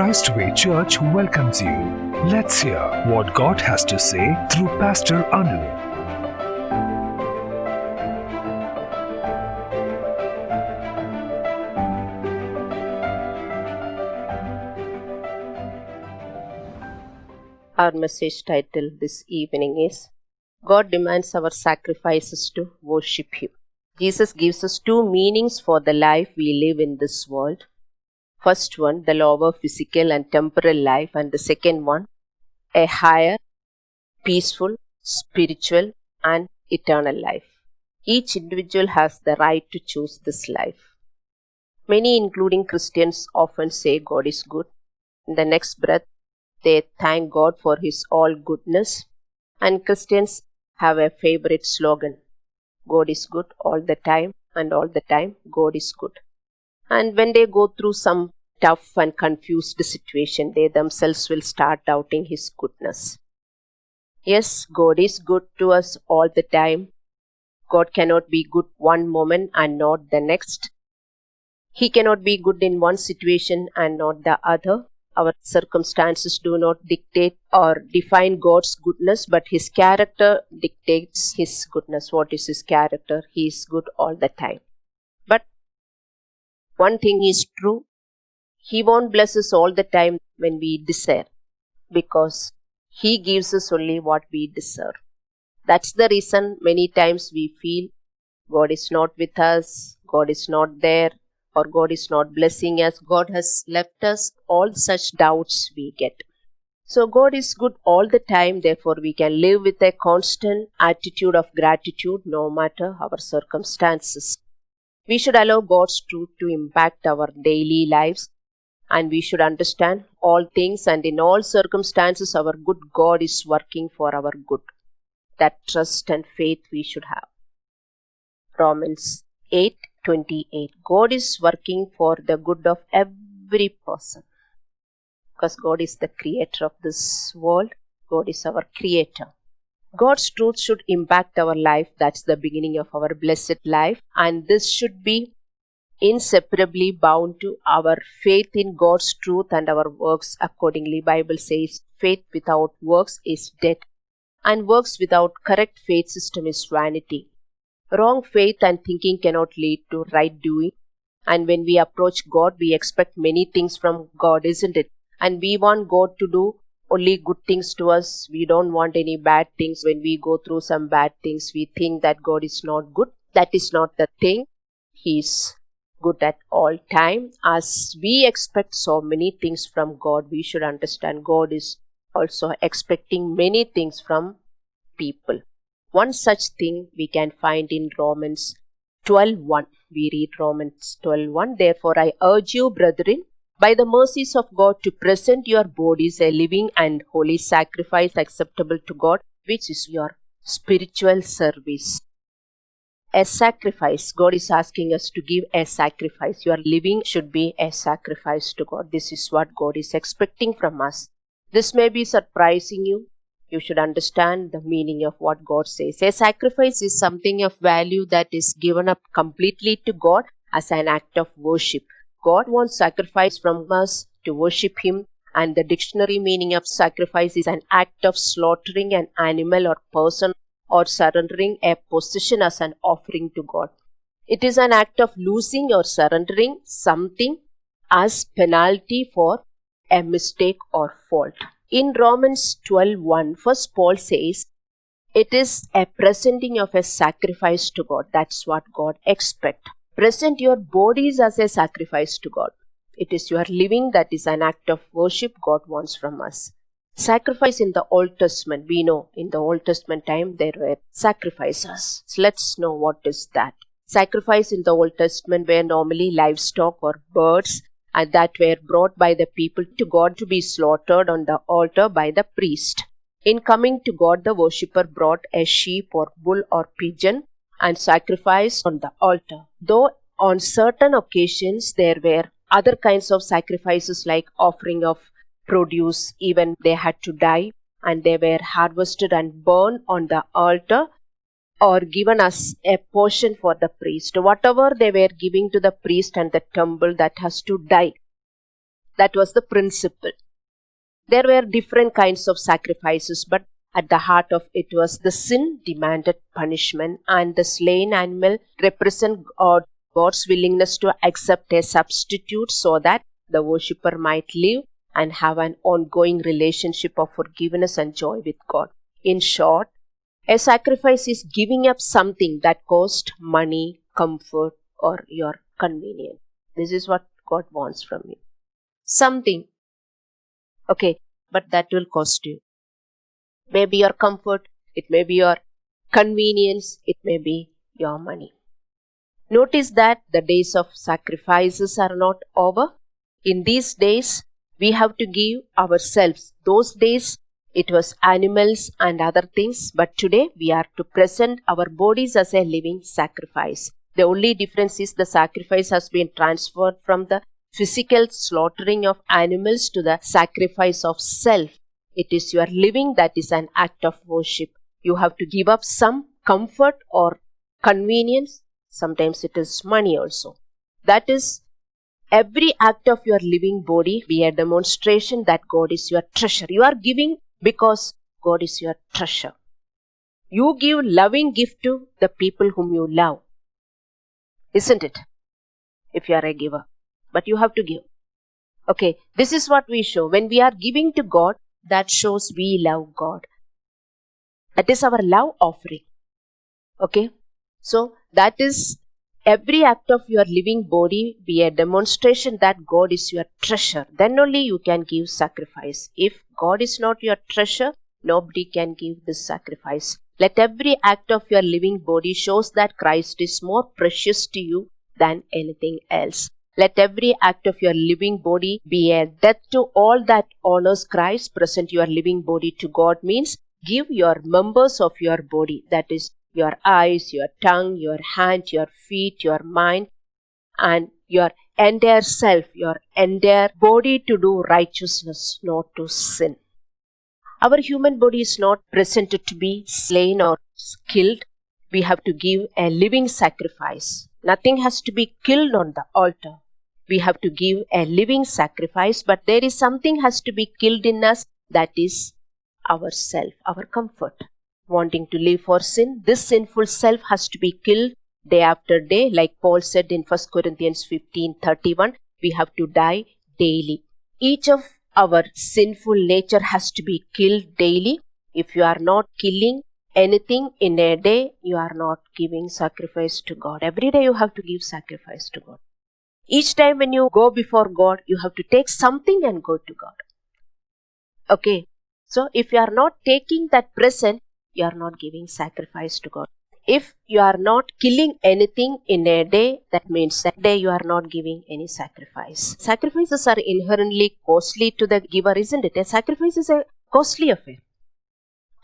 Christ Way Church welcomes you. Let's hear what God has to say through Pastor Anu. Our message title this evening is God demands our sacrifices to worship Him. Jesus gives us two meanings for the life we live in this world. First one, the lower physical and temporal life, and the second one, a higher, peaceful, spiritual and eternal life. Each individual has the right to choose this life. Many, including Christians, often say God is good. In the next breath, they thank God for His all goodness. And Christians have a favorite slogan, God is good all the time, and all the time God is good. And when they go through some tough and confused situation, they themselves will start doubting His goodness. Yes, God is good to us all the time. God cannot be good one moment and not the next. He cannot be good in one situation and not the other. Our circumstances do not dictate or define God's goodness, but His character dictates His goodness. What is His character? He is good all the time. But one thing is true, He won't bless us all the time when we desire, because He gives us only what we deserve. That's the reason many times we feel God is not with us, God is not there, or God is not blessing us, God has left us. All such doubts we get. So God is good all the time, therefore we can live with a constant attitude of gratitude no matter our circumstances. We should allow God's truth to impact our daily lives, and we should understand all things and in all circumstances our good God is working for our good. That trust and faith we should have. Romans 8:28. God is working for the good of every person. Because God is the creator of this world. God is our creator. God's truth should impact our life. That's the beginning of our blessed life. And this should be inseparably bound to our faith in God's truth and our works accordingly. Bible says faith without works is dead, and works without correct faith system is vanity. Wrong faith and thinking cannot lead to right doing. And when we approach God, we expect many things from God, isn't it? And we want God to do only good things to us. We don't want any bad things. When we go through some bad things, we think that God is not good. That is not the thing. He is good at all time. As we expect so many things from God, we should understand God is also expecting many things from people. One such thing we can find in Romans 12:1. We read Romans 12:1. Therefore, I urge you, brethren, by the mercies of God, to present your bodies a living and holy sacrifice acceptable to God, which is your spiritual service. A sacrifice. God is asking us to give a sacrifice. Your living should be a sacrifice to God. This is what God is expecting from us. This may be surprising you. You should understand the meaning of what God says. A sacrifice is something of value that is given up completely to God as an act of worship. God wants sacrifice from us to worship Him, and the dictionary meaning of sacrifice is an act of slaughtering an animal or person or surrendering a possession as an offering to God. It is an act of losing or surrendering something as penalty for a mistake or fault. In Romans 12:1, first Paul says, it is a presenting of a sacrifice to God. That's what God expects. Present your bodies as a sacrifice to God. It is your living that is an act of worship God wants from us. Sacrifice in the Old Testament, we know in the Old Testament time there were sacrifices. So let's know what is that. Sacrifice in the Old Testament were normally livestock or birds, and that were brought by the people to God to be slaughtered on the altar by the priest. In coming to God, the worshipper brought a sheep or bull or pigeon and sacrificed on the altar. Though on certain occasions there were other kinds of sacrifices like offering of produce, even they had to die and they were harvested and burned on the altar, or given as a portion for the priest. Whatever they were giving to the priest and the temple, that has to die. That was the principle. There were different kinds of sacrifices, but at the heart of it was the sin demanded punishment, and the slain animal represent God's willingness to accept a substitute so that the worshipper might live and have an ongoing relationship of forgiveness and joy with God. In short, a sacrifice is giving up something that cost money, comfort, or your convenience. This is what God wants from you. Something. Okay, but that will cost you. Maybe your comfort, it may be your convenience, it may be your money. Notice that the days of sacrifices are not over. In these days, we have to give ourselves. Those days, it was animals and other things, but today we are to present our bodies as a living sacrifice. The only difference is the sacrifice has been transferred from the physical slaughtering of animals to the sacrifice of self. It is your living that is an act of worship. You have to give up some comfort or convenience. Sometimes it is money also. That is, every act of your living body be a demonstration that God is your treasure. You are giving because God is your treasure. You give loving gift to the people whom you love. Isn't it? If you are a giver. But you have to give. Okay, this is what we show. When we are giving to God, that shows we love God. That is our love offering. Okay, so that is every act of your living body be a demonstration that God is your treasure. Then only you can give sacrifice. If God is not your treasure, nobody can give this sacrifice. Let every act of your living body shows that Christ is more precious to you than anything else. Let every act of your living body be a death to all that honors Christ. Present your living body to God means give your members of your body, that is your eyes, your tongue, your hand, your feet, your mind, and your entire self, your entire body to do righteousness, not to sin. Our human body is not presented to be slain or killed. We have to give a living sacrifice. Nothing has to be killed on the altar. We have to give a living sacrifice, but there is something has to be killed in us, that is our self, our comfort. Wanting to live for sin, this sinful self has to be killed day after day. Like Paul said in 1 Corinthians 15:31, we have to die daily. Each of our sinful nature has to be killed daily. If you are not killing anything in a day, you are not giving sacrifice to God. Every day you have to give sacrifice to God. Each time when you go before God, you have to take something and go to God. Okay, so if you are not taking that present, you are not giving sacrifice to God. If you are not killing anything in a day, that means that day you are not giving any sacrifice. Sacrifices are inherently costly to the giver, isn't it? A sacrifice is a costly affair.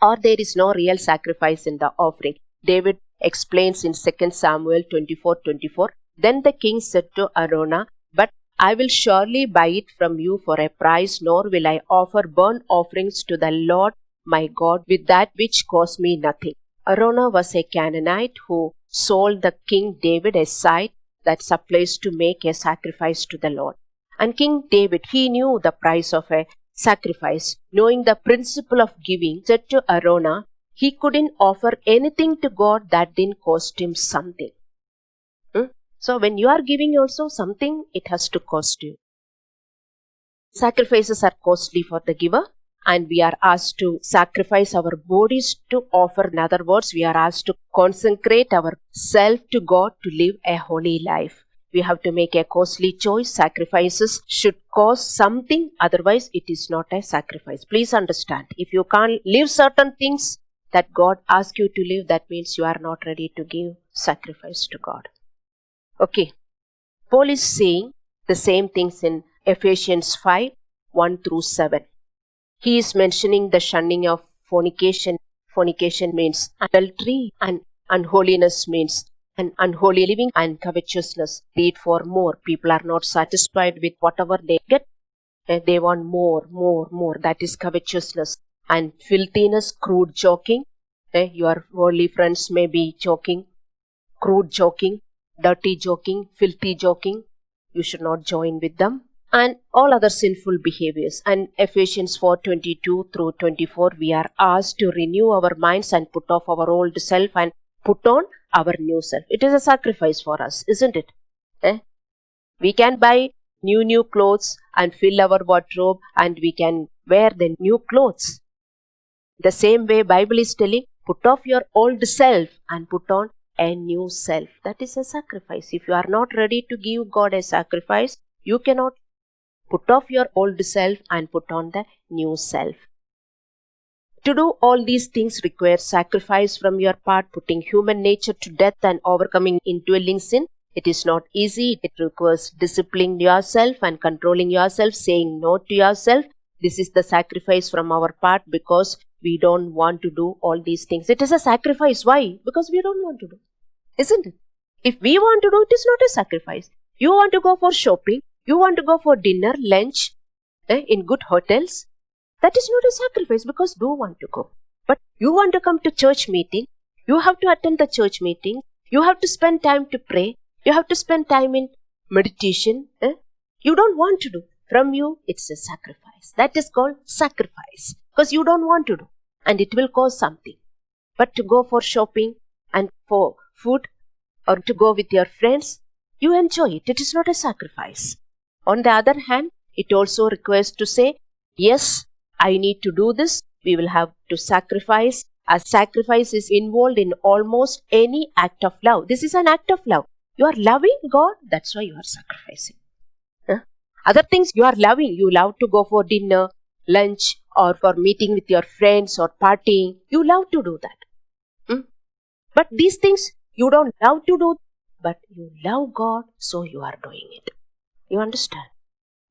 Or there is no real sacrifice in the offering. David explains in 2 Samuel 24:24, Then the king said to Araunah, But I will surely buy it from you for a price, nor will I offer burnt offerings to the Lord my God with that which cost me nothing. Araunah was a Canaanite who sold the king David a site that sufficed to make a sacrifice to the Lord. And King David, he knew the price of a sacrifice. Knowing the principle of giving, said to Araunah, he couldn't offer anything to God that didn't cost him something. So when you are giving also something, it has to cost you. Sacrifices are costly for the giver, and we are asked to sacrifice our bodies to offer. In other words, we are asked to consecrate ourselves to God to live a holy life. We have to make a costly choice. Sacrifices should cost something, otherwise it is not a sacrifice. Please understand, if you can't live certain things that God asks you to live, that means you are not ready to give sacrifice to God. Okay, Paul is saying the same things in Ephesians 5:1-7. He is mentioning the shunning of fornication. Fornication means adultery, and unholiness means an unholy living, and covetousness. Need for more. People are not satisfied with whatever they get. They want more. That is covetousness. And filthiness, crude joking. Your worldly friends may be joking, crude joking, dirty joking, filthy joking. You should not join with them. and all other sinful behaviors. And Ephesians 4:22 through 24, we are asked to renew our minds and put off our old self and put on our new self. It is a sacrifice for us, isn't it? We can buy new clothes and fill our wardrobe and we can wear the new clothes. The same way Bible is telling, put off your old self and put on a new self. That is a sacrifice. If you are not ready to give God a sacrifice, you cannot put off your old self and put on the new self. To do all these things requires sacrifice from your part, putting human nature to death and overcoming indwelling sin. It is not easy. It requires disciplining yourself and controlling yourself, saying no to yourself. This is the sacrifice from our part because we don't want to do all these things. It is a sacrifice. Why? Because we don't want to do. Isn't it? If we want to do, it is not a sacrifice. You want to go for shopping. You want to go for dinner, lunch in good hotels. That is not a sacrifice because you want to go. But you want to come to church meeting. You have to attend the church meeting. You have to spend time to pray. You have to spend time in meditation. You don't want to do. From you, it's a sacrifice. That is called sacrifice because you don't want to do. And it will cost something. But to go for shopping and for food or to go with your friends, you enjoy it. It is not a sacrifice. On the other hand, it also requires to say, yes, I need to do this. We will have to sacrifice. A sacrifice is involved in almost any act of love. This is an act of love. You are loving God, that's why you are sacrificing. Other things you are loving. You love to go for dinner, lunch, or for meeting with your friends or partying. You love to do that. But these things you don't love to do, but you love God, so you are doing it. You understand?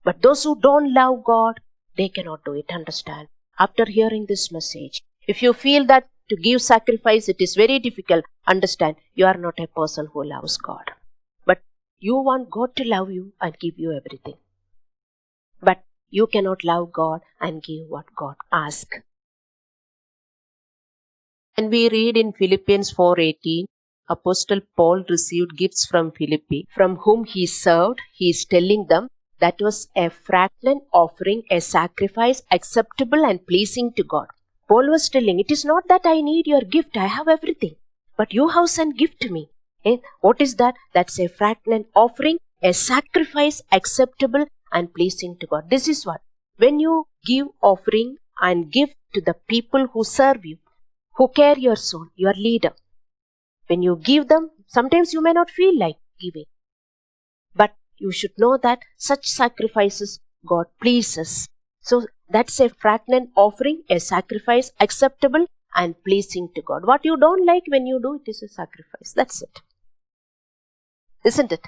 But those who don't love God, they cannot do it. Understand? After hearing this message, if you feel that to give sacrifice, it is very difficult, understand, you are not a person who loves God. But you want God to love you and give you everything. But you cannot love God and give what God asks. And we read in Philippians 4:18, Apostle Paul received gifts from Philippi, from whom he served. He is telling them that was a fragrant offering, a sacrifice acceptable and pleasing to God. Paul was telling, it is not that I need your gift, I have everything. But you have sent gift to me. What is that? That's a fragrant offering, a sacrifice acceptable and pleasing to God. This is what? When you give offering and give to the people who serve you, who care your soul, your leader. When you give them, sometimes you may not feel like giving. But you should know that such sacrifices God pleases. So that's a fragrant offering, a sacrifice acceptable and pleasing to God. What you don't like when you do it is a sacrifice. That's it. Isn't it?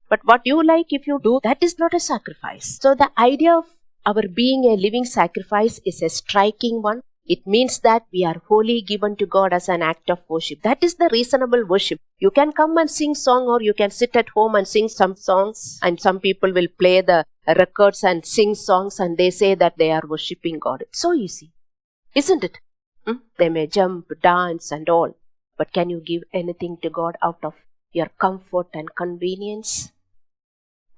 But what you like if you do, that is not a sacrifice. So the idea of our being a living sacrifice is a striking one. It means that we are wholly given to God as an act of worship. That is the reasonable worship. You can come and sing song, or you can sit at home and sing some songs, and some people will play the records and sing songs and they say that they are worshipping God. It's so easy, isn't it? They may jump, dance and all. But can you give anything to God out of your comfort and convenience?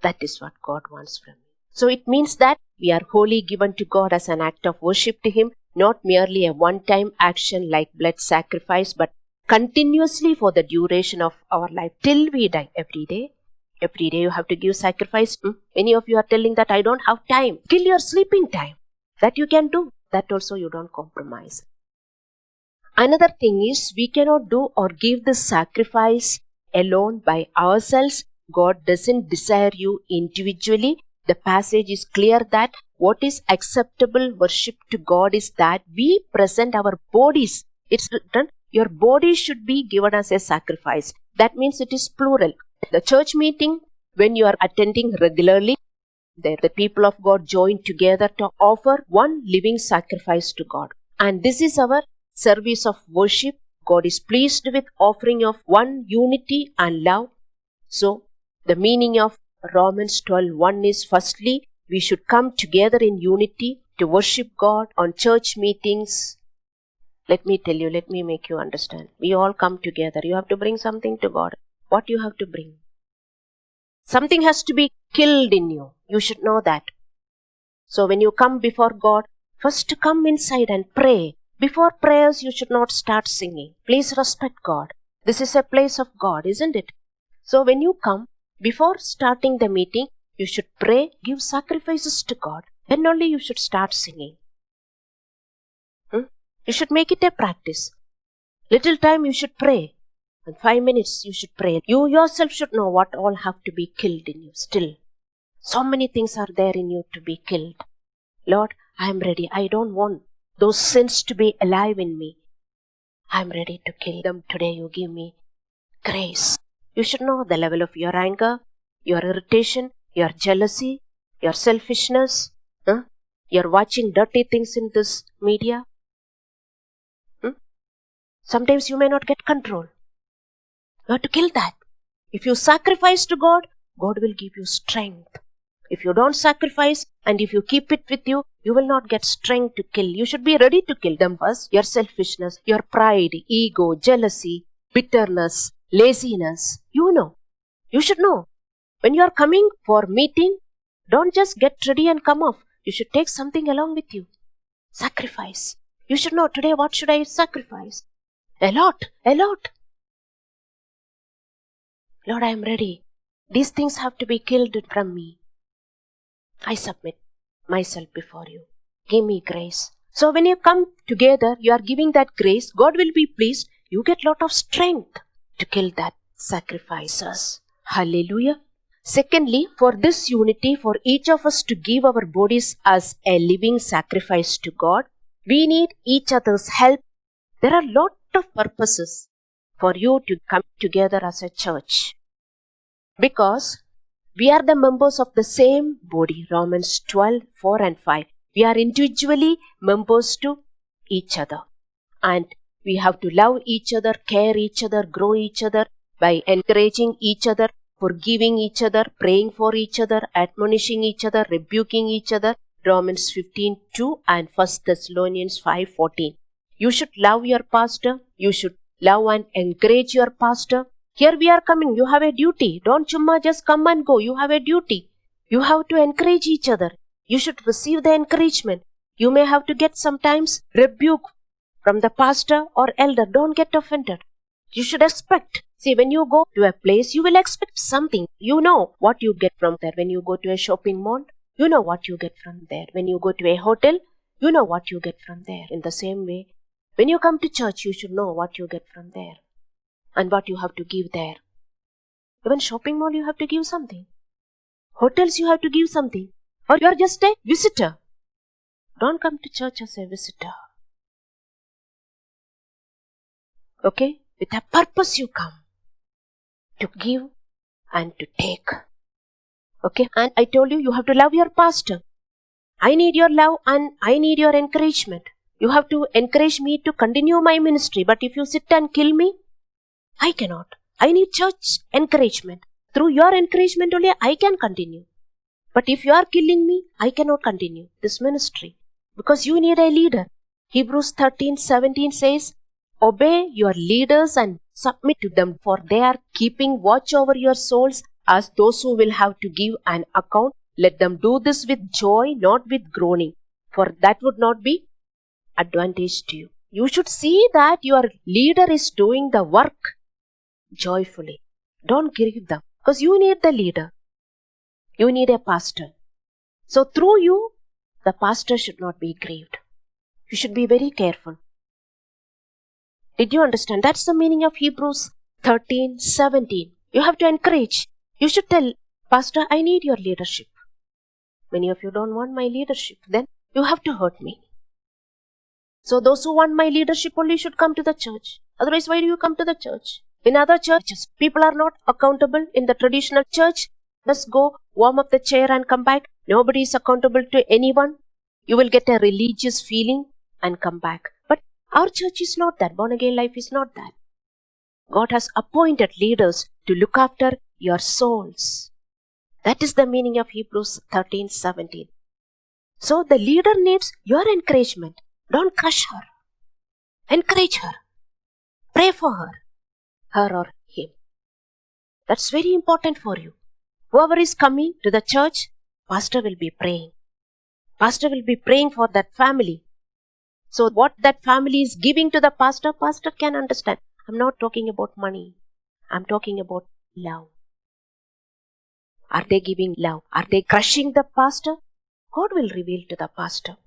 That is what God wants from you. So it means that we are wholly given to God as an act of worship to Him, not merely a one-time action like blood sacrifice, but continuously for the duration of our life till we die. Every day you have to give sacrifice. Many of you are telling that I don't have time. Till your sleeping time. That you can do. That also you don't compromise. Another thing is we cannot do or give this sacrifice alone by ourselves. God doesn't desire you individually. The passage is clear that what is acceptable worship to God is that we present our bodies. It's written, your body should be given as a sacrifice. That means it is plural. The church meeting, when you are attending regularly, the people of God join together to offer one living sacrifice to God. And this is our service of worship. God is pleased with offering of one unity and love. So, the meaning of Romans 12:1 is, firstly, we should come together in unity to worship God on church meetings. Let me tell you, let me make you understand. We all come together. You have to bring something to God. What you have to bring? Something has to be killed in you. You should know that. So when you come before God, first come inside and pray. Before prayers, you should not start singing. Please respect God. This is a place of God, isn't it? So when you come, before starting the meeting, you should pray, give sacrifices to God. Then only you should start singing. You should make it a practice. Little time you should pray. And 5 minutes you should pray. You yourself should know what all have to be killed in you still. So many things are there in you to be killed. Lord, I am ready. I don't want those sins to be alive in me. I am ready to kill them today. You give me grace. You should know the level of your anger, your irritation, your jealousy, your selfishness. You're watching dirty things in this media. Sometimes you may not get control. You have to kill that. If you sacrifice to God, God will give you strength. If you don't sacrifice and if you keep it with you, you will not get strength to kill. You should be ready to kill them first. Your selfishness, your pride, ego, jealousy, bitterness, laziness. You should know. When you are coming for meeting, don't just get ready and come off. You should take something along with you. Sacrifice. You should know today what should I sacrifice. A lot. Lord, I am ready. These things have to be killed from me. I submit myself before you. Give me grace. So when you come together, you are giving that grace. God will be pleased. You get lot of strength to kill that sacrifices. Hallelujah. Secondly, for this unity, for each of us to give our bodies as a living sacrifice to God, we need each other's help. There are lot of purposes for you to come together as a church. Because we are the members of the same body, Romans 12, 4 and 5. We are individually members to each other. And we have to love each other, care each other, grow each other by encouraging each other, forgiving each other, praying for each other, admonishing each other, rebuking each other. Romans 15, 2 and 1 Thessalonians 5, 14. You should love your pastor. You should love and encourage your pastor. Here we are coming. You have a duty. Don't chumma just come and go. You have a duty. You have to encourage each other. You should receive the encouragement. You may have to get sometimes rebuke from the pastor or elder. Don't get offended. You should expect. See, when you go to a place, you will expect something. You know what you get from there. When you go to a shopping mall, you know what you get from there. When you go to a hotel, you know what you get from there. In the same way, when you come to church, you should know what you get from there and what you have to give there. Even shopping mall, you have to give something. Hotels, you have to give something. Or you are just a visitor. Don't come to church as a visitor. Okay? With a purpose you come. To give and to take. Okay? And I told you, you have to love your pastor. I need your love and I need your encouragement. You have to encourage me to continue my ministry. But if you sit and kill me, I cannot. I need church encouragement. Through your encouragement only I can continue. But if you are killing me, I cannot continue this ministry. Because you need a leader. Hebrews 13:17 says, obey your leaders and submit to them, for they are keeping watch over your souls as those who will have to give an account. Let them do this with joy, not with groaning, for that would not be advantage to you. You should see that your leader is doing the work joyfully. Don't grieve them, because you need the leader. You need a pastor. So through you, the pastor should not be grieved. You should be very careful. Did you understand? That's the meaning of Hebrews 13:17. You have to encourage. You should tell, Pastor, I need your leadership. Many of you don't want my leadership. Then you have to hurt me. So those who want my leadership only should come to the church. Otherwise, why do you come to the church? In other churches, people are not accountable. In the traditional church, just go warm up the chair and come back. Nobody is accountable to anyone. You will get a religious feeling and come back. But our church is not that. Born again life is not that. God has appointed leaders to look after your souls. That is the meaning of Hebrews 13:17. So the leader needs your encouragement. Don't crush her. Encourage her. Pray for her or him. That's very important for you. Whoever is coming to the church, pastor will be praying. Pastor will be praying for that family. So what that family is giving to the pastor, pastor can understand. I'm not talking about money. I'm talking about love. Are they giving love? Are they crushing the pastor? God will reveal to the pastor.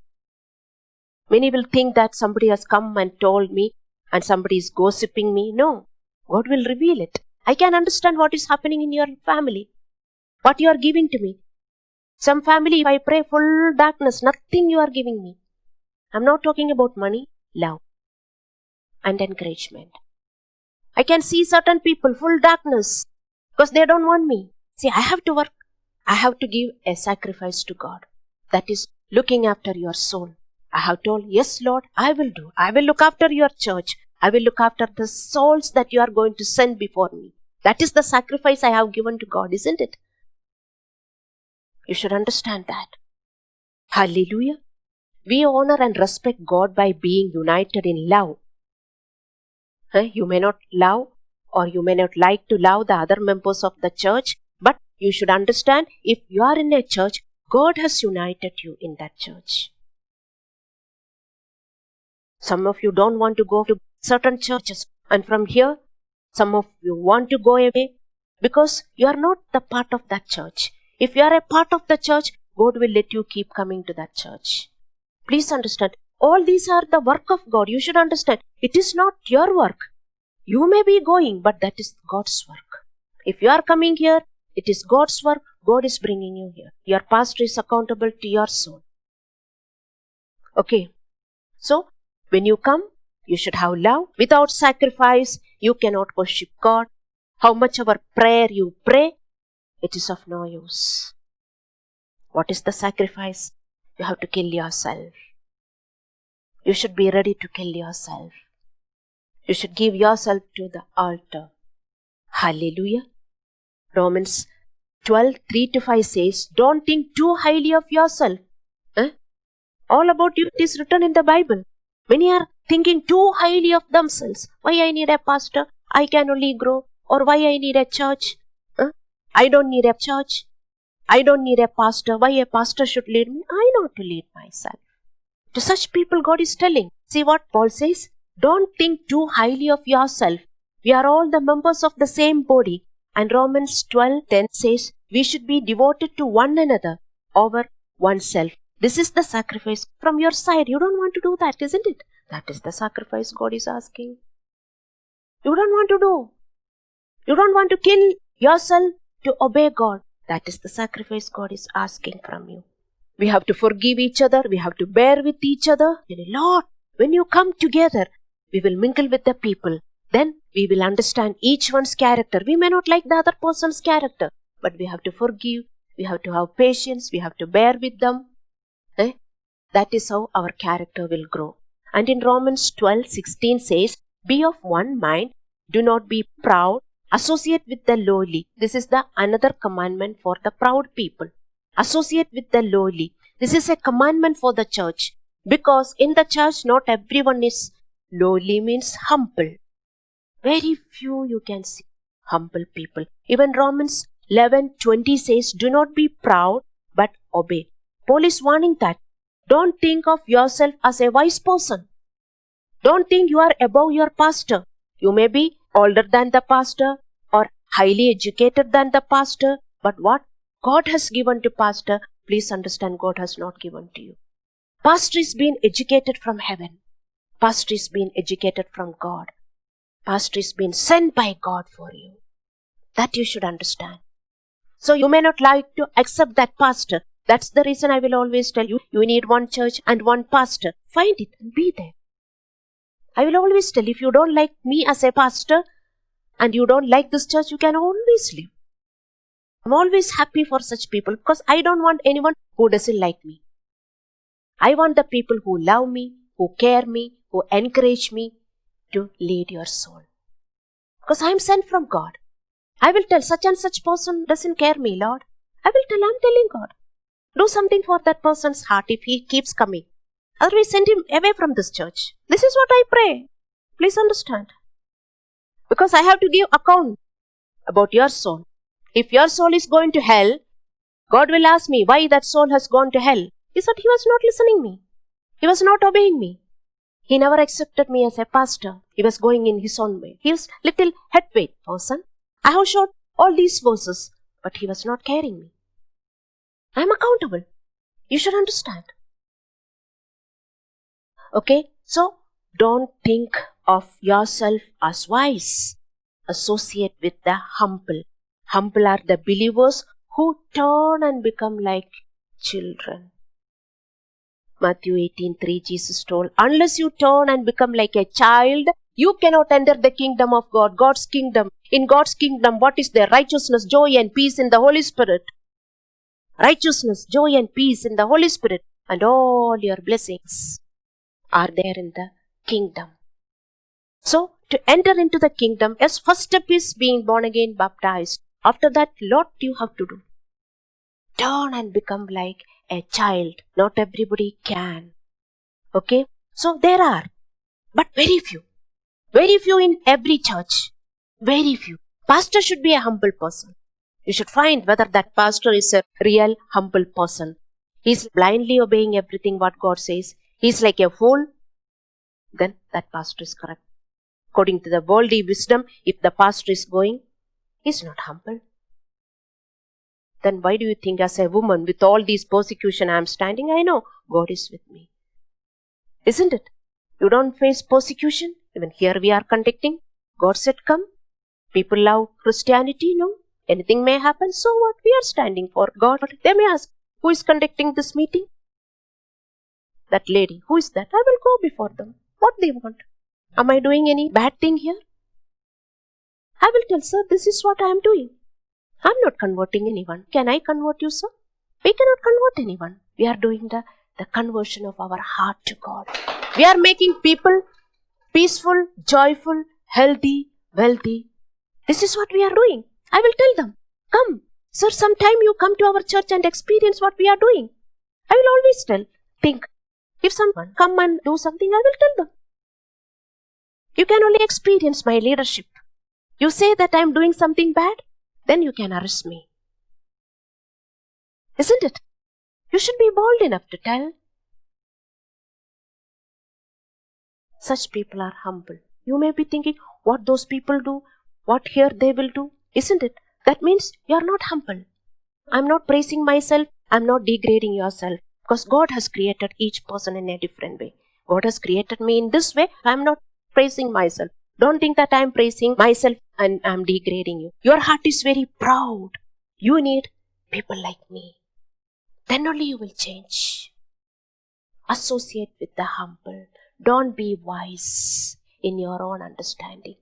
Many will think that somebody has come and told me and somebody is gossiping me. No, God will reveal it. I can understand what is happening in your family, what you are giving to me. Some family, if I pray, full darkness, nothing you are giving me. I'm not talking about money, love and encouragement. I can see certain people, full darkness, because they don't want me. See, I have to work. I have to give a sacrifice to God. That is looking after your soul. I have told, yes, Lord, I will do. I will look after your church. I will look after the souls that you are going to send before me. That is the sacrifice I have given to God, isn't it? You should understand that. Hallelujah. We honor and respect God by being united in love. You may not love or you may not like to love the other members of the church, but you should understand, if you are in a church, God has united you in that church. Some of you don't want to go to certain churches, and from here, some of you want to go away because you are not the part of that church. If you are a part of the church, God will let you keep coming to that church. Please understand, all these are the work of God. You should understand, it is not your work. You may be going, but that is God's work. If you are coming here, it is God's work. God is bringing you here. Your pastor is accountable to your soul. Okay. So, when you come, you should have love. Without sacrifice, you cannot worship God. How much ever prayer you pray, it is of no use. What is the sacrifice? You have to kill yourself. You should be ready to kill yourself. You should give yourself to the altar. Hallelujah. Romans 12:3-5 says, don't think too highly of yourself. All about you is written in the Bible. Many are thinking too highly of themselves. Why I need a pastor? I can only grow. Or why I need a church? I don't need a church. I don't need a pastor. Why a pastor should lead me? I know to lead myself. To such people, God is telling. See what Paul says? Don't think too highly of yourself. We are all the members of the same body. And Romans 12:10 says, we should be devoted to one another over oneself. This is the sacrifice from your side. You don't want to do that, isn't it? That is the sacrifice God is asking. You don't want to do. You don't want to kill yourself to obey God. That is the sacrifice God is asking from you. We have to forgive each other. We have to bear with each other. Lord, when you come together, we will mingle with the people. Then we will understand each one's character. We may not like the other person's character, but we have to forgive. We have to have patience. We have to bear with them. That is how our character will grow. And in Romans 12:16 says, be of one mind. Do not be proud. Associate with the lowly. This is the another commandment for the proud people. Associate with the lowly. This is a commandment for the church. Because in the church, not everyone is lowly, means humble. Very few you can see humble people. Even Romans 11:20 says, do not be proud, but obey. Paul is warning that. Don't think of yourself as a wise person. Don't think you are above your pastor. You may be older than the pastor or highly educated than the pastor, but what God has given to pastor, please understand, God has not given to you. Pastor is being educated from heaven. Pastor is being educated from God. Pastor is being sent by God for you. That you should understand. So you may not like to accept that pastor. That's the reason I will always tell you, you need one church and one pastor. Find it and be there. I will always tell, if you don't like me as a pastor and you don't like this church, you can always leave. I'm always happy for such people because I don't want anyone who doesn't like me. I want the people who love me, who care me, who encourage me to lead your soul. Because I am sent from God. I will tell such and such person doesn't care me, Lord. I will tell, I'm telling God. Do something for that person's heart if he keeps coming. Otherwise, send him away from this church. This is what I pray. Please understand. Because I have to give account about your soul. If your soul is going to hell, God will ask me why that soul has gone to hell. He said he was not listening me. He was not obeying me. He never accepted me as a pastor. He was going in his own way. He was little headweight person. I have showed all these verses, but he was not carrying me. I am accountable. You should understand. Okay, so don't think of yourself as wise. Associate with the humble. Humble are the believers who turn and become like children. Matthew 18:3, Jesus told, unless you turn and become like a child, you cannot enter the kingdom of God, God's kingdom. In God's kingdom, what is there? Righteousness, joy and peace in the Holy Spirit. Righteousness, joy and peace in the Holy Spirit, and all your blessings are there in the kingdom. So, to enter into the kingdom, yes, first step is being born again, baptized. After that, what you have to do? Turn and become like a child. Not everybody can. Okay? So, there are, but very few. Very few in every church. Very few. Pastor should be a humble person. You should find whether that pastor is a real humble person. He's blindly obeying everything what God says. He's like a fool. Then that pastor is correct. According to the worldly wisdom, if the pastor is going, he's not humble. Then why do you think as a woman with all these persecution I am standing? I know God is with me. Isn't it? You don't face persecution. Even here we are conducting. God said come. People love Christianity, no? Anything may happen, so what? We are standing for God. They may ask, who is conducting this meeting? That lady. Who is that? I will go before them. What they want? Am I doing any bad thing here? I will tell, sir, this is what I am doing. I am not converting anyone. Can I convert you, sir? We cannot convert anyone. We are doing the conversion of our heart to God. We are making people peaceful, joyful, healthy, wealthy. This is what we are doing. I will tell them, come, sir, sometime you come to our church and experience what we are doing. I will always think, if someone come and do something, I will tell them. You can only experience my leadership. You say that I am doing something bad, then you can arrest me. Isn't it? You should be bold enough to tell. Such people are humble. You may be thinking, what those people do, what here they will do. Isn't it? That means you are not humble. I am not praising myself. I am not degrading yourself. Because God has created each person in a different way. God has created me in this way. I am not praising myself. Don't think that I am praising myself and I am degrading you. Your heart is very proud. You need people like me. Then only you will change. Associate with the humble. Don't be wise in your own understanding.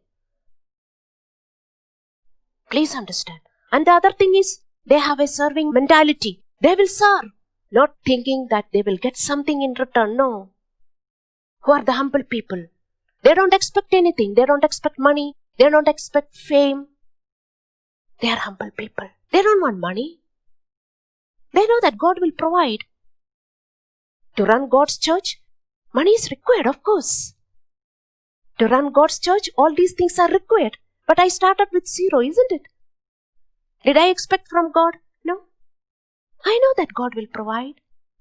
Please understand. And the other thing is, they have a serving mentality. They will serve, not thinking that they will get something in return. No. Who are the humble people? They don't expect anything. They don't expect money. They don't expect fame. They are humble people. They don't want money. They know that God will provide. To run God's church, money is required, of course. To run God's church, all these things are required. But I started with 0, isn't it? Did I expect from God? No. I know that God will provide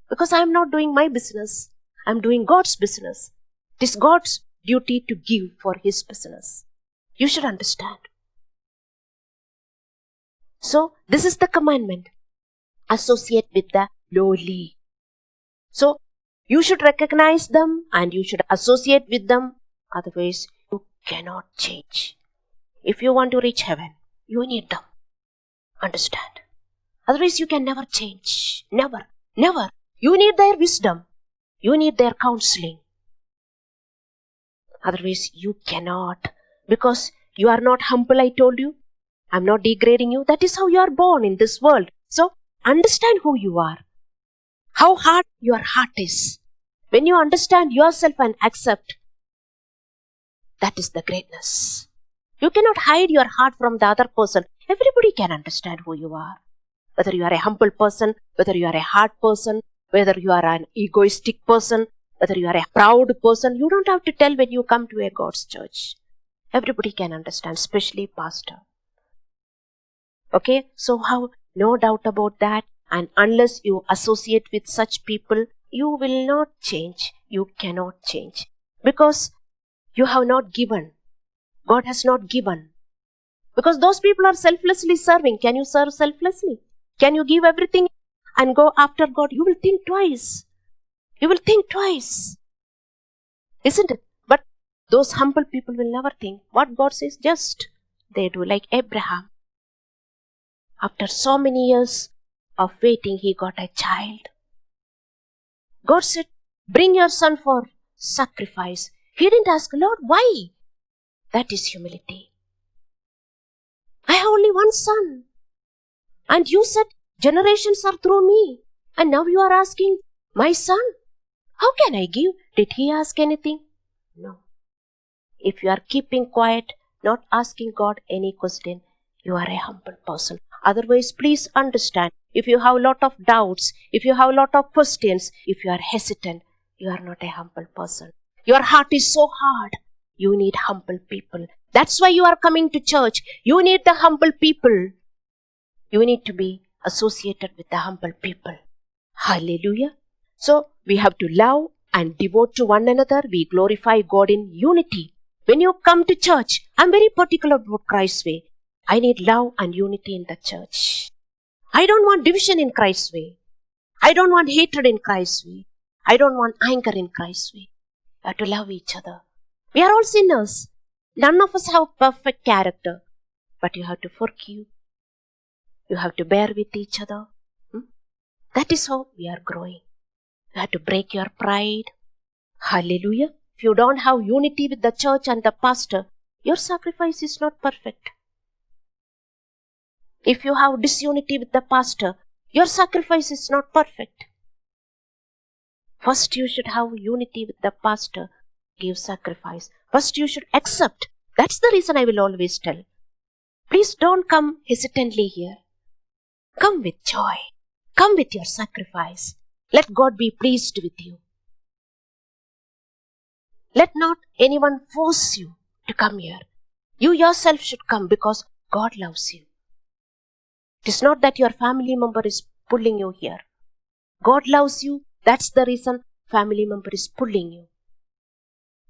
because I am not doing my business. I am doing God's business. It is God's duty to give for His business. You should understand. So, this is the commandment. Associate with the lowly. So, you should recognize them and you should associate with them. Otherwise, you cannot change. If you want to reach heaven, you need them. Understand? Otherwise, you can never change. Never. Never. You need their wisdom. You need their counseling. Otherwise, you cannot. Because you are not humble, I told you. I am not degrading you. That is how you are born in this world. So, understand who you are. How hard your heart is. When you understand yourself and accept, that is the greatness. You cannot hide your heart from the other person. Everybody can understand who you are. Whether you are a humble person, whether you are a hard person, whether you are an egoistic person, whether you are a proud person, you don't have to tell when you come to a God's church. Everybody can understand, especially pastor. Okay, so how? No doubt about that. And unless you associate with such people, you will not change. You cannot change. Because you have not given. God has not given. Because those people are selflessly serving. Can you serve selflessly? Can you give everything and go after God? You will think twice. You will think twice. Isn't it? But those humble people will never think. What God says, just they do. Like Abraham. After so many years of waiting, he got a child. God said, bring your son for sacrifice. He didn't ask, Lord, why? That is humility. I have only one son. And you said, generations are through me. And now you are asking, my son? How can I give? Did he ask anything? No. If you are keeping quiet, not asking God any question, you are a humble person. Otherwise, please understand, if you have a lot of doubts, if you have a lot of questions, if you are hesitant, you are not a humble person. Your heart is so hard. You need humble people. That's why you are coming to church. You need the humble people. You need to be associated with the humble people. Hallelujah. So, we have to love and devote to one another. We glorify God in unity. When you come to church, I'm very particular about Christ's way. I need love and unity in the church. I don't want division in Christ's way. I don't want hatred in Christ's way. I don't want anger in Christ's way. We have to love each other. We are all sinners. None of us have perfect character. But you have to forgive. You have to bear with each other. That is how we are growing. You have to break your pride. Hallelujah. If you don't have unity with the church and the pastor, your sacrifice is not perfect. If you have disunity with the pastor, your sacrifice is not perfect. First you should have unity with the pastor. Give sacrifice. First you should accept. That's the reason I will always tell. Please don't come hesitantly here. Come with joy. Come with your sacrifice. Let God be pleased with you. Let not anyone force you to come here. You yourself should come because God loves you. It is not that your family member is pulling you here. God loves you. That's the reason family member is pulling you.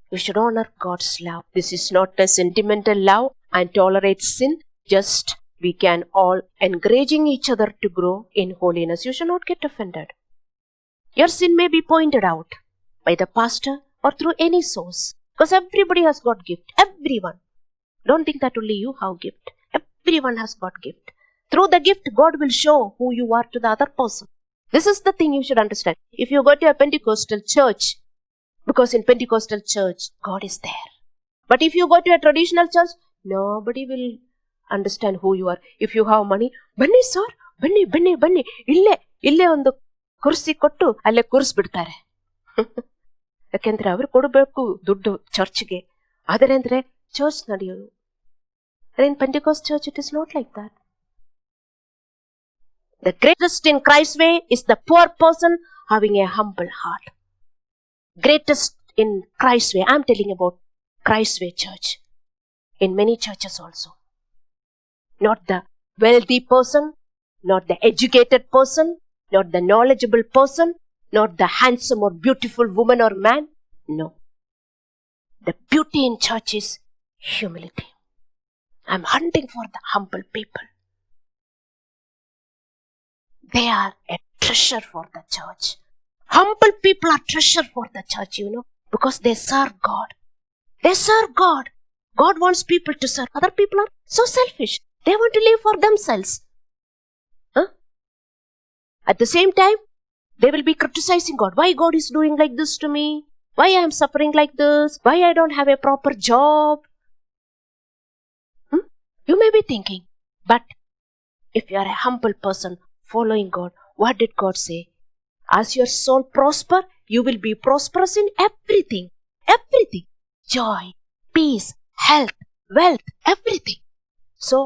You should honor God's love. This is not a sentimental love and tolerate sin. Just we can all encouraging each other to grow in holiness. You should not get offended. Your sin may be pointed out by the pastor or through any source. Because everybody has got gift. Everyone. Don't think that only you have gift. Everyone has got gift. Through the gift, God will show who you are to the other person. This is the thing you should understand. If you go to a Pentecostal church, because in Pentecostal church, God is there. But if you go to a traditional church, nobody will understand who you are. If you have money, ಬನ್ನಿ sir, ಬನ್ನಿ, ಇಲ್ಲೇ ಒಂದು ಕುರ್ಸಿ ಕೊಟ್ಟು ಅಲ್ಲೇ ಕೂರಿಸ್ಬಿಡ್ತಾರೆ. ಯಾಕೆಂದ್ರೆ ಅವರು ಕೊಡಬೇಕು ದುಡ್ಡು ಚರ್ಚ್ಗೆ. ಆದರೆ ಅಂದ್ರೆ ಚರ್ಚ್ ನಡೆಯೋದು. In Pentecost church, it is not like that. The greatest in Christ's way is the poor person having a humble heart. Greatest in Christ's way. I am telling about Christ's way church. In many churches also. Not the wealthy person, not the educated person, not the knowledgeable person, not the handsome or beautiful woman or man. No. The beauty in church is humility. I am hunting for the humble people. They are a treasure for the church. Humble people are treasure for the church, because they serve God. They serve God. God wants people to serve. Other people are so selfish. They want to live for themselves. At the same time, they will be criticizing God. Why God is doing like this to me? Why I am suffering like this? Why I don't have a proper job? You may be thinking, but if you are a humble person following God, what did God say? As your soul prosper, you will be prosperous in everything. Everything. Joy, peace, health, wealth, everything. So,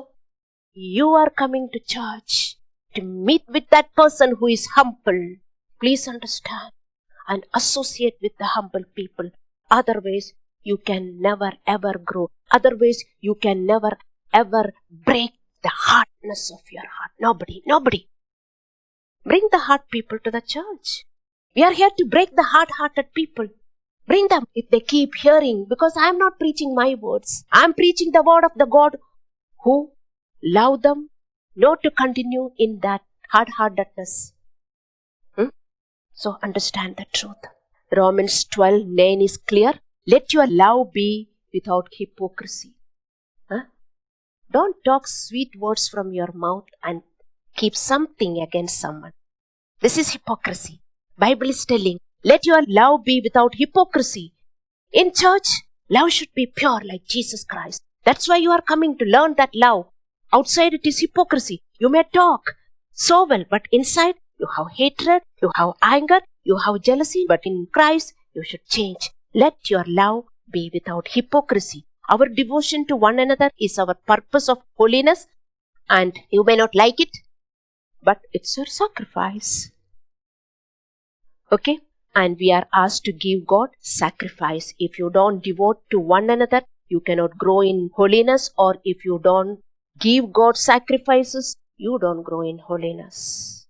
you are coming to church to meet with that person who is humble. Please understand and associate with the humble people. Otherwise, you can never ever grow. Otherwise, you can never ever break the hardness of your heart. Nobody. Bring the hard people to the church. We are here to break the hard-hearted people. Bring them if they keep hearing, because I am not preaching my words. I am preaching the word of the God who love them, not to continue in that hard-heartedness. So understand the truth. Romans 12:9 is clear. Let your love be without hypocrisy. Don't talk sweet words from your mouth and keep something against someone. This is hypocrisy. Bible is telling, let your love be without hypocrisy. In church, love should be pure like Jesus Christ. That's why you are coming to learn that love. Outside it is hypocrisy. You may talk so well, but inside you have hatred, you have anger, you have jealousy, but in Christ you should change. Let your love be without hypocrisy. Our devotion to one another is our purpose of holiness, and you may not like it, but it's your sacrifice. Okay? And we are asked to give God sacrifice. If you don't devote to one another, you cannot grow in holiness, or if you don't give God sacrifices, you don't grow in holiness.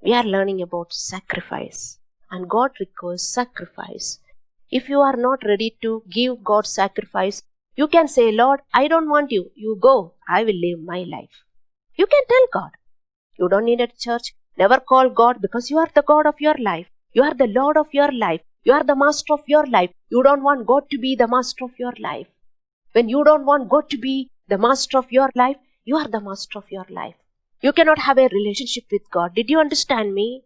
We are learning about sacrifice, and God requires sacrifice. If you are not ready to give God sacrifice, you can say, Lord, I don't want you. You go. I will live my life. You can tell God. You don't need a church. Never call God, because you are the God of your life. You are the Lord of your life. You are the master of your life. You don't want God to be the master of your life. When you don't want God to be the master of your life, you are the master of your life. You cannot have a relationship with God. Did you understand me?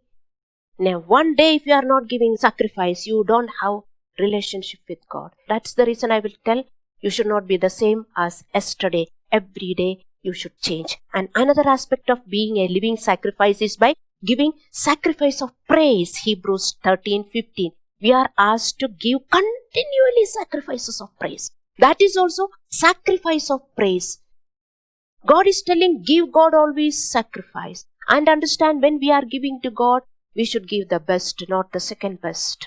Now, one day if you are not giving sacrifice, you don't have relationship with God. That's the reason I will tell you should not be the same as yesterday. Every day you should change. And another aspect of being a living sacrifice is by giving sacrifice of praise. Hebrews 13:15. We are asked to give continually sacrifices of praise. That is also sacrifice of praise. God is telling, give God always sacrifice. And understand, when we are giving to God, we should give the best, not the second best.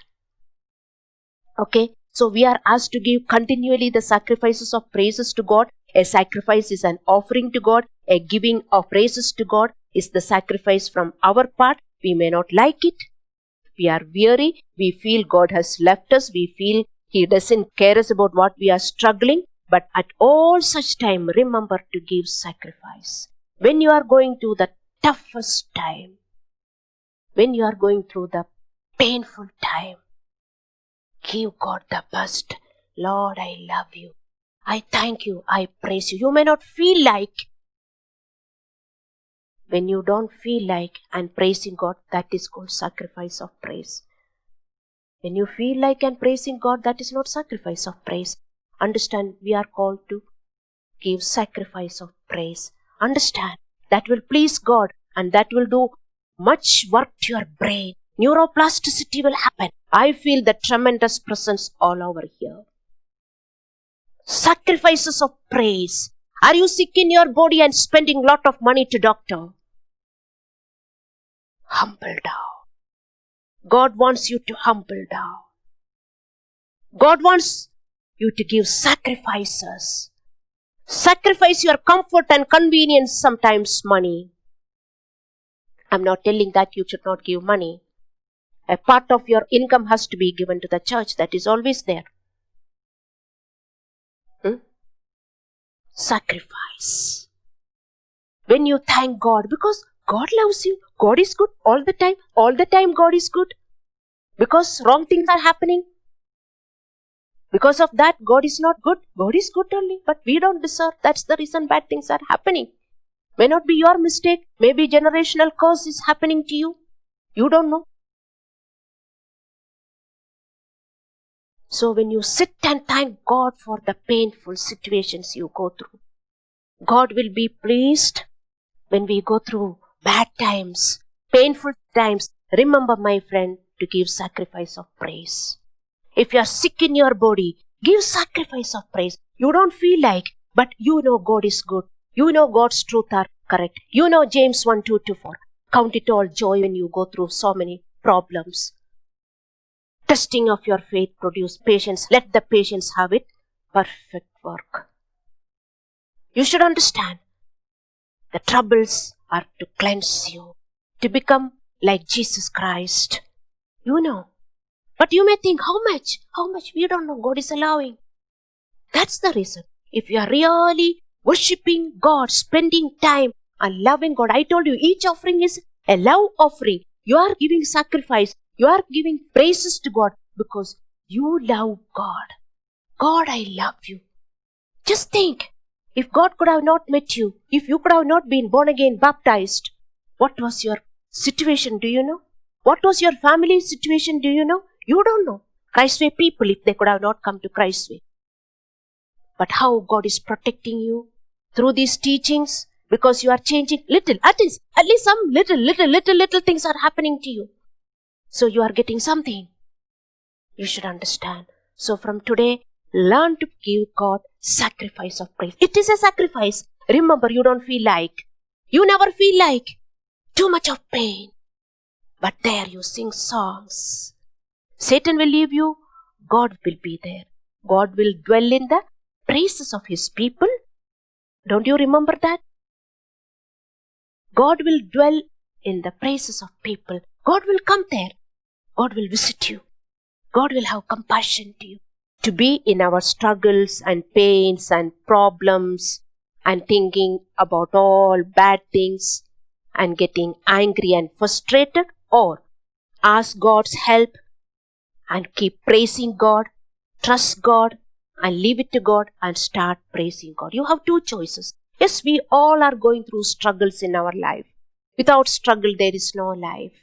Okay, so we are asked to give continually the sacrifices of praises to God. A sacrifice is an offering to God. A giving of praises to God is the sacrifice from our part. We may not like it. We are weary. We feel God has left us. We feel He doesn't care us about what we are struggling. But at all such time, remember to give sacrifice. When you are going through the toughest time, when you are going through the painful time, give God the best. Lord, I love you. I thank you. I praise you. You may not feel like. When you don't feel like and praising God, that is called sacrifice of praise. When you feel like and praising God, that is not sacrifice of praise. Understand, we are called to give sacrifice of praise. Understand, that will please God, and that will do much work to your brain. Neuroplasticity will happen. I feel the tremendous presence all over here. Sacrifices of praise. Are you sick in your body and spending lot of money to doctor? Humble down. God wants you to humble down. God wants you to give sacrifices. Sacrifice your comfort and convenience, sometimes money. I'm not telling that you should not give money. A part of your income has to be given to the church. That is always there. Sacrifice. When you thank God, because God loves you. God is good all the time. All the time God is good. Because wrong things are happening. Because of that, God is not good. God is good only, but we don't deserve. That's the reason bad things are happening. May not be your mistake. Maybe generational curse is happening to you. You don't know. So when you sit and thank God for the painful situations you go through, God will be pleased when we go through bad times, painful times. Remember, my friend, to give sacrifice of praise. If you are sick in your body, give sacrifice of praise. You don't feel like, but you know God is good. You know God's truth are correct. You know James 1:2-4. Count it all joy when you go through so many problems. Testing of your faith produce patience. Let the patience have it perfect work. You should understand, the troubles are to cleanse you, to become like Jesus Christ. You know. But you may think, how much? How much? We don't know. God is allowing. That's the reason. If you are really worshipping God, spending time and loving God, I told you each offering is a love offering. You are giving sacrifice. You are giving praises to God because you love God. God, I love you. Just think, if God could have not met you, if you could have not been born again, baptized, what was your situation? Do you know? What was your family situation? Do you know? You don't know. Christ's Way people, if they could have not come to Christ's Way. But how God is protecting you through these teachings, because you are changing little, at least some little things are happening to you. So you are getting something. You should understand. So from today, learn to give God sacrifice of praise. It is a sacrifice. Remember, you don't feel like. You never feel like. Too much of pain. But there you sing songs. Satan will leave you. God will be there. God will dwell in the praises of His people. Don't you remember that? God will dwell in the praises of people. God will come there. God will visit you. God will have compassion to you. To be in our struggles and pains and problems and thinking about all bad things and getting angry and frustrated, or ask God's help and keep praising God, trust God and leave it to God and start praising God. You have two choices. Yes, we all are going through struggles in our life. Without struggle, there is no life.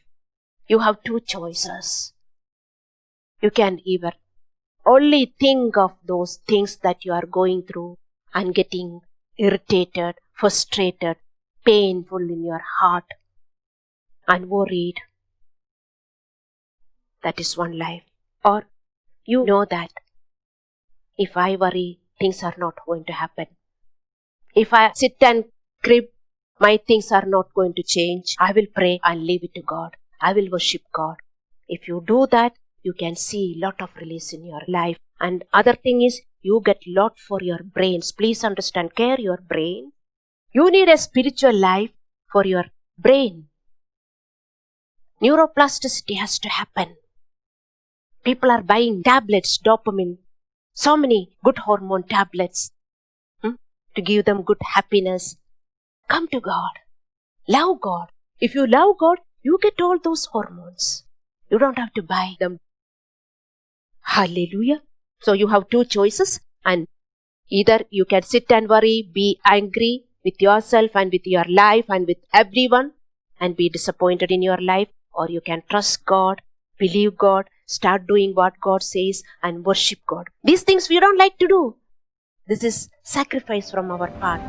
You have two choices. You can either only think of those things that you are going through and getting irritated, frustrated, painful in your heart and worried. That is one life. Or you know that if I worry, things are not going to happen. If I sit and crib, my things are not going to change. I will pray and leave it to God. I will worship God. If you do that, you can see a lot of release in your life. And other thing is, you get lot for your brains. Please understand, care your brain. You need a spiritual life for your brain. Neuroplasticity has to happen. People are buying tablets, dopamine, so many good hormone tablets to give them good happiness. Come to God. Love God. If you love God, you get all those hormones. You don't have to buy them. Hallelujah. So you have two choices, and either you can sit and worry, be angry with yourself and with your life and with everyone and be disappointed in your life, or you can trust God, believe God, start doing what God says and worship God. These things we don't like to do. This is sacrifice from our part.